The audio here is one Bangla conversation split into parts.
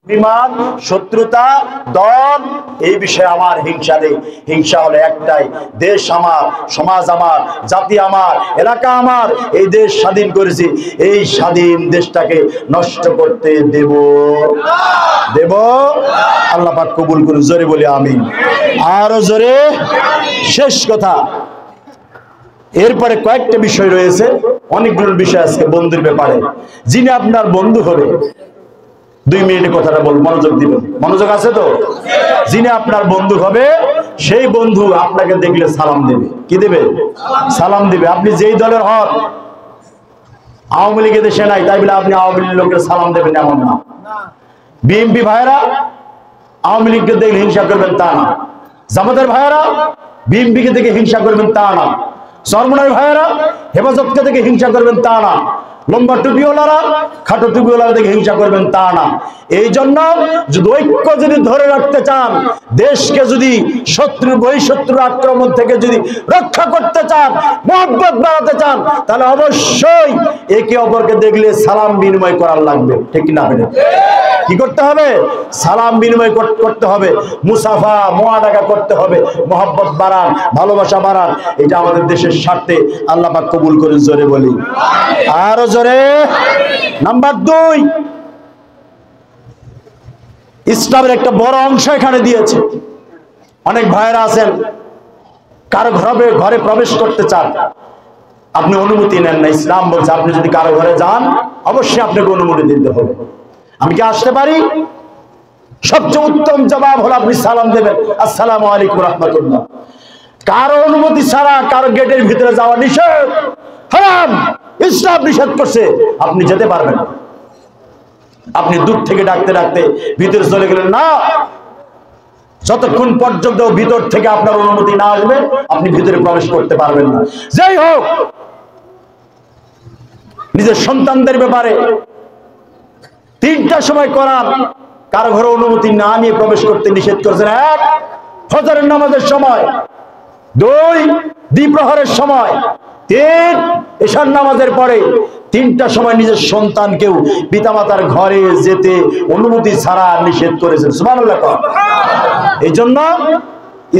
বিমান শত্রুতা দল এই বিষয়ে আমার হিংসা নেই। হিংসা হলো একটাই, দেশ আমার, সমাজ আমার, জাতি আমার, এলাকা আমার, এই দেশ স্বাধীন করেছি, এই স্বাধীন দেশটাকে নষ্ট করতে দেব আল্লাহ পাক কবুল করুন। জোরে বলি আমিন, আরো জোরে। শেষ কথা, এরপরে কয়েকটা বিষয় রয়েছে, অনেকগুলো বিষয় আজকে বন্ধুর ব্যাপারে। যিনি আপনার বন্ধু হবে, 2 মিনিটে কথাটা বল, মনোযোগ দিবেন, মনোযোগ আছে তো? যিনি আপনার বন্ধু হবে সেই বন্ধু আপনাকে দেখলে সালাম দেবে। কি দেবে? সালাম দেবে। আপনি যেই দলের হন, আওয়ামী লীগের দেশে নাই তাই বলে আপনি আওয়ামী লীগের লোকের সালাম দেবেন এমন না। বিএনপি ভাইয়েরা আওয়ামী লীগকে দেখে হিংসা করবেন তা না। জামাতের ভাইয়েরা বিএনপিকে দেখে হিংসা করবেন তা না। চরমনাই ভাইয়েরা হেফাজতকে দেখে হিংসা করবেন তা না। লম্বা টুপিওয়ালারা খাটো টুপিওয়ালারা দেখে হিংসা করবেন তা না। এই জন্য যদি ঐক্য যদি ধরে রাখতে চান, দেশকে যদি বহিঃশত্রুর আক্রমণ থেকে যদি রক্ষা করতে চান, মহব্বত বাড়াতে চান, তাহলে অবশ্যই একে অপরকে দেখলে সালাম বিনিময় করার লাগবে। ঠিক না? কি করতে হবে? সালাম বিনিময় করতে হবে, মুসাফা মুআনাকা করতে হবে, মহব্বত বাড়ান, ভালোবাসা বাড়ান। এটা আমাদের দেশের স্বার্থে। আল্লাহ পাক কবুল করুন। জোরে বলি আরো জোরে। নাম্বার 2, ইসলামের একটা বড় অংশ এখানে দিয়েছে। অনেক ভাইরা আছেন, কারো ঘরে প্রবেশ করতে চান, আপনি অনুমতি নেন না। ইসলাম বলছে আপনি যদি কারো ঘরে যান অবশ্যই আপনাকে অনুমতি দিতে হবে। আমি কি আসতে পারি? সবচেয়ে উত্তম জবাব হলো আপনি সালাম দেবেন, আসসালামু আলাইকুম রাহমাতুল্লাহ। কারো অনুমতি ছাড়া কারো গেটের ভিতরে যাওয়া নিষেধ, হারাম। ইসলাম নিষেধ করছে, আপনি যেতে পারবেন না। আপনি দূর থেকে ডাকতে ডাকতে ভিতরে চলে গেলেন না, যতক্ষণ পর্যন্ত ভিতর থেকে আপনার অনুমতি না আসবে আপনি ভিতরে প্রবেশ করতে পারবেন না। যাই হোক, নিজের সন্তানদের ব্যাপারে 3টা সময় কোরআন কারো ঘরে অনুমতি না নিয়ে প্রবেশ করতে নিষেধ করেছেন। 1, ফজরের নামাজের সময়, 2, দ্বিপ্রহরের সময়, 3, এশার নামাজের পরে। 3টা সময় নিজের সন্তানকেও পিতামাতার ঘরে যেতে অনুমতি ছাড়া নিষেধ করেছেন। সুবহানাল্লাহ। এই জন্য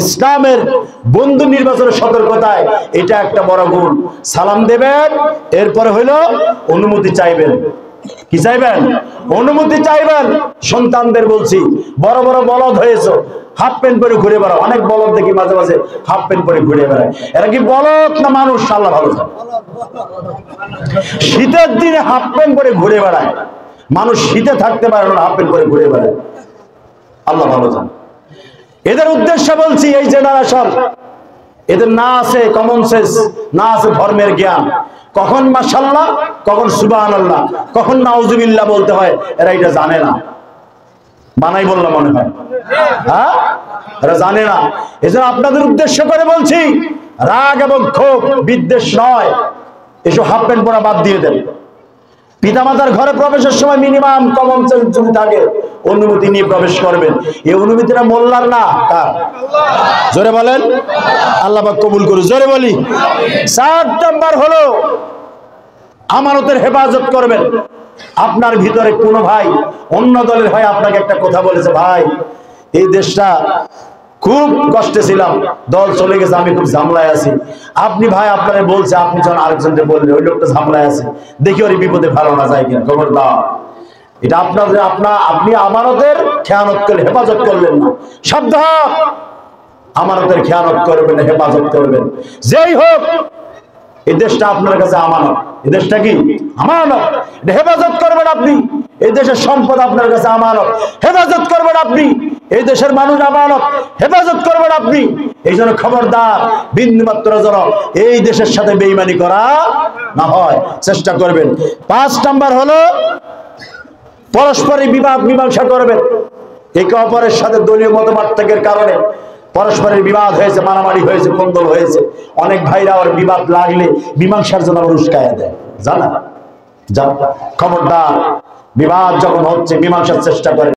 ইসলামের বন্ধু নির্বাচনের সতর্কতায় এটা একটা বড় গুণ। সালাম দেবেন, এরপরে হইলো অনুমতি চাইবেন। কি চাইবেন? অনুমতি চাইবেন। সন্তানদের বলছি, বড় বড় বলদ হয়েছে, হাফ প্যান্ট পরে ঘুরে বেড়াও। অনেক বলদ দেখি মাঝে মাঝে হাফ প্যান্ট পরে ঘুরে বেড়ায়। এরা কি বলদ না মানুষ? আল্লাহ ভালো জানে। শীতের দিনে হাফ প্যান্ট পরে ঘুরে বেড়ায়, মানুষ শীতে থাকতে পারে না, হাফ প্যান্ট পরে ঘুরে বেড়ায়। আল্লাহ ভালো জানে। এদের উদ্দেশ্যে বলছি, এই জেনারেশন, এদের না আছে কমন সেন্স, না আছে ধর্মের জ্ঞান। কখন মাশাআল্লাহ, কখন সুবহানাল্লাহ, কখন নাউজুবিল্লাহ বলতে হয় এরা এটা জানে না। বানাই বললাম মনে হয়, হ্যাঁ? এরা জানে না। এজন্য আপনাদের উদ্দেশ্য করে বলছি, রাগ এবং ক্ষোভ বিদ্বেষ নয়, এসব হাফ প্যান্ট পরা বাদ দিয়ে দেন। পিতামাতার ঘরে প্রবেশের সময় মিনিমাম কমন সেন্স যদি থাকে, অনুমতি নিয়ে প্রবেশ করবেন। এই অনুমতিটা মোল্লার না, কার? জোরে বলেন। আল্লাহ পাক কবুল করুন। জোরে বলি। 4 নাম্বার হলো আমানতের হেফাজত করবেন। আপনার ভিতরে কোনো ভাই অন্য দলের ভাই আপনাকে একটা কথা বলেছে, ভাই এই দেশটা খুব কষ্টে ছিলাম, দল চলে গেছে, আমি খুব ঝামেলায় আছি। আপনি ভাই আপনারে বলছে, আপনি যখন আরেকজনকে বললেন ওই লোকটা ঝামেলায় আছে, দেখি ওর বিপদে ফেলো না যায় কিনা, খবর দাও। এটা আপনি আমানতের খেয়ানত করলেন, হেফাজত করলেন না। সাবধান, আমানতের খেয়ানত করবেন, হেফাজত করবেন। যেই হোক, এই দেশটা আপনার কাছে আমানত। এই দেশটা কি আমানত, হেফাজত করবেন আপনি। এই দেশের সম্পদ আপনার কাছে আমানত, হেফাজত করবেন আপনি। এই দেশের মানুষ আমানত, হেফাজত করবেন আপনি। এই জন্য খবরদার, বিন্দুমাত্র যেন এই দেশের সাথে বেঈমানি করা না হয়, চেষ্টা করবেন। 5 নাম্বার হলো পরস্পরের বিবাদ মীমাংসা করবেন। একে অপরের সাথে দলীয় মতপার্থক্যের কারণে পরস্পরের বিবাদ হয়েছে, মারামারি হয়েছে, কোন্দল হয়েছে, অনেক ভাইরা ওর বিবাদ লাগলে মীমাংসার জন্য উস্কায়া দেয়। জানা খবরদার, বিবাদ যখন হচ্ছে মীমাংসার চেষ্টা করে।